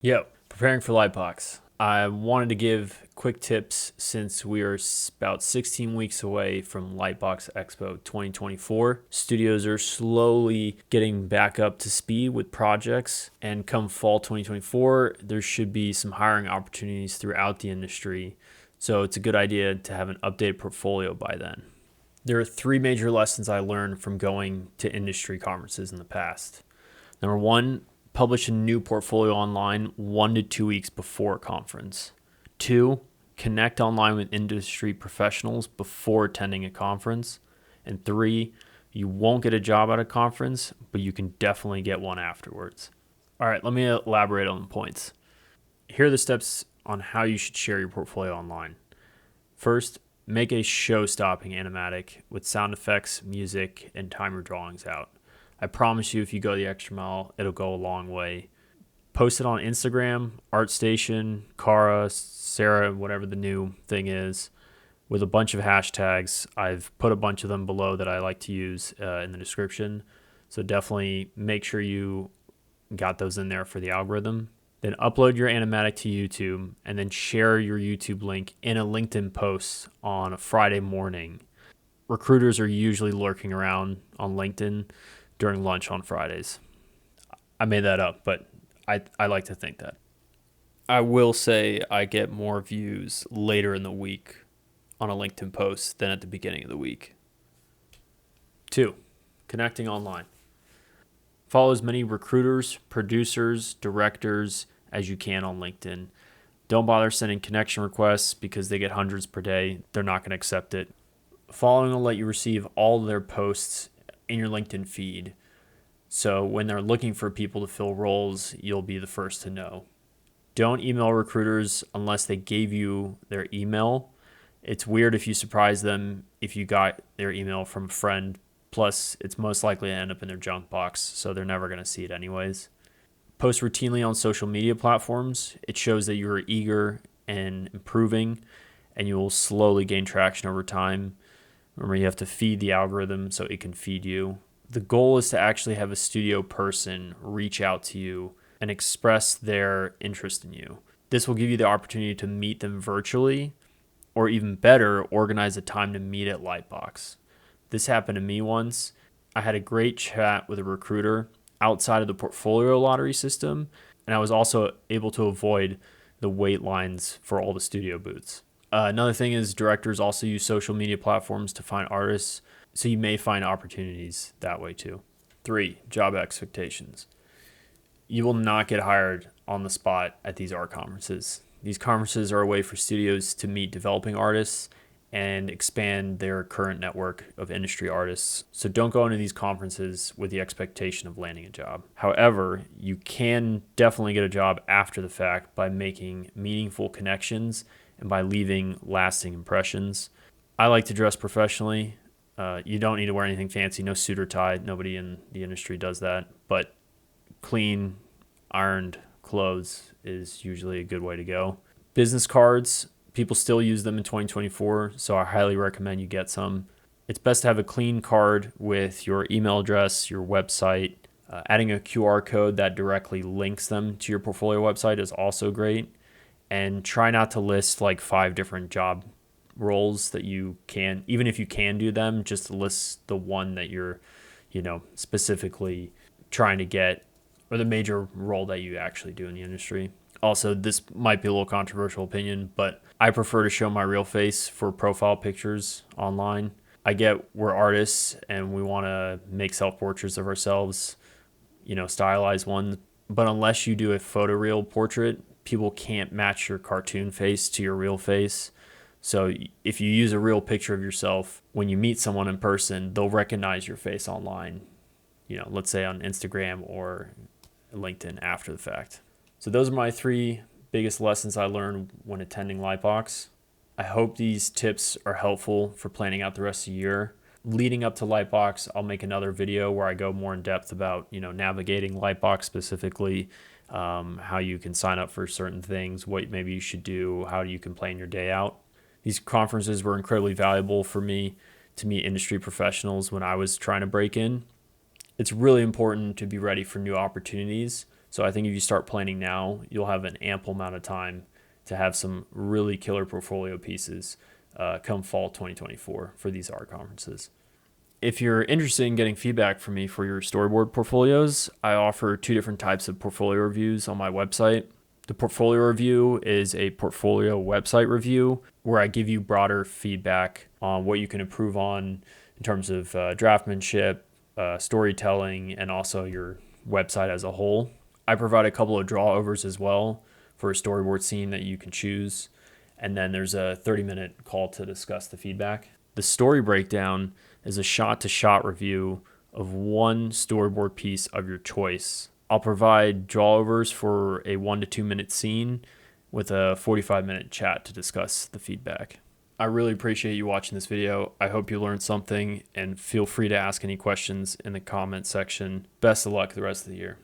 Yep, preparing for Lightbox. I wanted to give quick tips since we are about 16 weeks away from Lightbox Expo 2024. Studios are slowly getting back up to speed with projects, and come fall 2024, there should be some hiring opportunities throughout the industry. So it's a good idea to have an updated portfolio by then. There are three major lessons I learned from going to industry conferences in the past. Number one, publish a new portfolio online 1 to 2 weeks before a conference. Two, connect online with industry professionals before attending a conference. And three, you won't get a job at a conference, but you can definitely get one afterwards. All right, let me elaborate on the points. Here are the steps on how you should share your portfolio online. First, make a show-stopping animatic with sound effects, music, and timer drawings out. I promise you, if you go the extra mile, it'll go a long way. Post it on Instagram, ArtStation, Kara, Sarah, whatever the new thing is, with a bunch of hashtags. I've put a bunch of them below that I like to use in the description. So definitely make sure you got those in there for the algorithm. Then upload your animatic to YouTube and then share your YouTube link in a LinkedIn post on a Friday morning. Recruiters are usually lurking around on LinkedIn during lunch on Fridays. I made that up, but I like to think that. I will say I get more views later in the week on a LinkedIn post than at the beginning of the week. Two, connecting online. Follow as many recruiters, producers, directors as you can on LinkedIn. Don't bother sending connection requests because they get hundreds per day. They're not going to accept it. Following will let you receive all of their posts in your LinkedIn feed. So when they're looking for people to fill roles, you'll be the first to know. Don't email recruiters unless they gave you their email. It's weird if you surprise them if you got their email from a friend. Plus, it's most likely to end up in their junk box, so they're never going to see it anyways. Post routinely on social media platforms. It shows that you're eager and improving, and you will slowly gain traction over time. Remember, you have to feed the algorithm so it can feed you. The goal is to actually have a studio person reach out to you and express their interest in you. This will give you the opportunity to meet them virtually, or even better, organize a time to meet at Lightbox. This happened to me once. I had a great chat with a recruiter outside of the portfolio lottery system, and I was also able to avoid the wait lines for all the studio booths. Another thing is directors also use social media platforms to find artists, so you may find opportunities that way too. Three, job expectations. You will not get hired on the spot at these art conferences. These conferences are a way for studios to meet developing artists and expand their current network of industry artists. So don't go into these conferences with the expectation of landing a job. However, you can definitely get a job after the fact by making meaningful connections and by leaving lasting impressions. I like to dress professionally. You don't need to wear anything fancy, no suit or tie. Nobody in the industry does that. But clean, ironed clothes is usually a good way to go. Business cards, people still use them in 2024, so I highly recommend you get some. It's best to have a clean card with your email address, your website. Adding a QR code that directly links them to your portfolio website is also great. And try not to list like 5 different job roles that you can, even if you can do them, just list the one that you're, specifically trying to get, or the major role that you actually do in the industry. Also, this might be a little controversial opinion, but I prefer to show my real face for profile pictures online. I get we're artists and we want to make self-portraits of ourselves, stylized ones. But unless you do a photoreal portrait, people can't match your cartoon face to your real face. So if you use a real picture of yourself, when you meet someone in person, they'll recognize your face online, let's say on Instagram or LinkedIn after the fact. So those are my 3 biggest lessons I learned when attending Lightbox. I hope these tips are helpful for planning out the rest of the year. Leading up to Lightbox, I'll make another video where I go more in depth about, navigating Lightbox specifically, how you can sign up for certain things, what maybe you should do, how you can plan your day out. These conferences were incredibly valuable for me to meet industry professionals when I was trying to break in. It's really important to be ready for new opportunities So I think if you start planning now, you'll have an ample amount of time to have some really killer portfolio pieces come fall 2024 for these art conferences. If you're interested in getting feedback from me for your storyboard portfolios, I offer 2 different types of portfolio reviews on my website. The portfolio review is a portfolio website review where I give you broader feedback on what you can improve on in terms of draftsmanship, storytelling, and also your website as a whole. I provide a couple of drawovers as well for a storyboard scene that you can choose. And then there's a 30-minute call to discuss the feedback. The story breakdown is a shot-to-shot review of one storyboard piece of your choice. I'll provide drawovers for a 1 to 2 minute scene with a 45-minute chat to discuss the feedback. I really appreciate you watching this video. I hope you learned something, and feel free to ask any questions in the comment section. Best of luck the rest of the year.